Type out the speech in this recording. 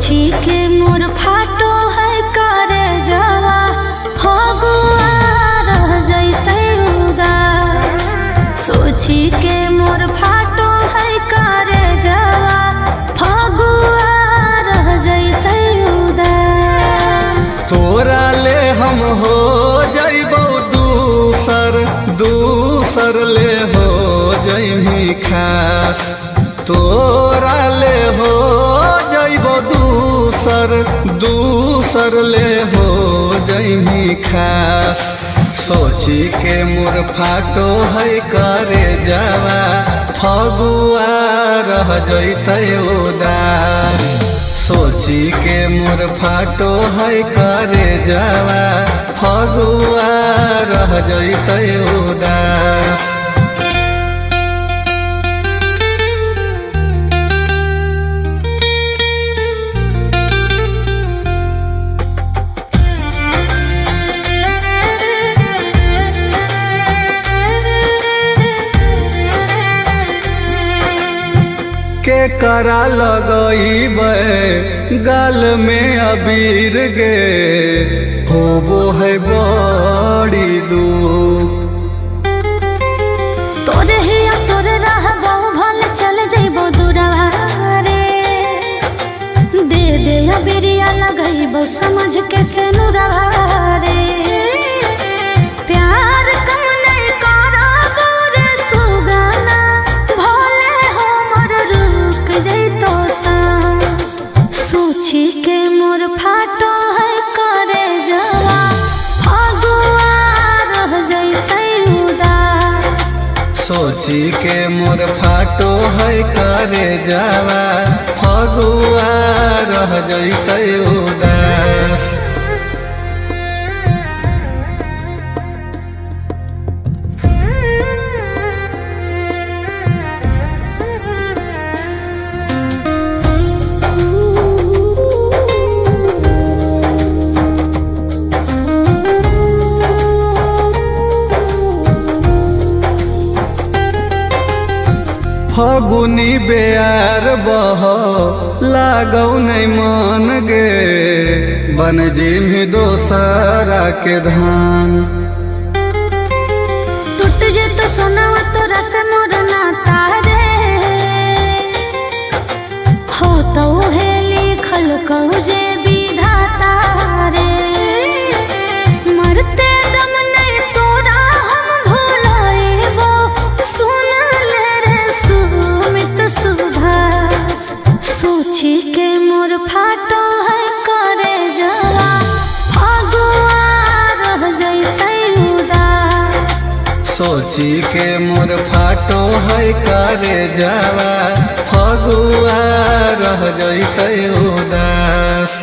सोची के मोर फाटो है करे जवा फगुआ रह जैते उदास। सोची के मोर फाटो है करे जवा फगुआ रह जैते उदास। तोरा ले हम हो जइबो दूसर दूसर ले हो जइमी खास। तोरा ले हो जइबो दूसर दूसर ले हो जइमी खास। सोची के मोर फाटो है करे जावा फगुआ रह जइते उदास। सोची के मोर फाटो है करे जावा फगुआ रह जइते उदास। के करा लगइबे गाल में अबीर गे होबो है बड़ी दुख। तोरे हिया तोरे रहबो भल चल जइबो दूरवा रे। दे दे अबिरिया लगइबो समझ के से नुरवा रे। प्यार कम नहीं करबो रे सुगना भले हमर रुक जइतो सांस। सोची के मोर फाटो है करे जवा फगुआ रह जइते उदास। सोची के मोर फाटो है करे जावा फगुआ रह जइते उदास। फगुनी बेयार बह लागौ नहीं मन गे बन जिमी दोसरा के धान। टूट जे तो सोनावा तोरा से मोर नाता रे। हो तो हे लिखल कहू जे विधाता रे। मरते दम नहीं तोरा हम भुलाइबो सुन ले रे सुमित सुभाष। सोची के मोर फाटो है करे जवा फगुआ रह जइते उदास। सोची के मोर फाटो है करे जावा फगुआ रह जइते उदास।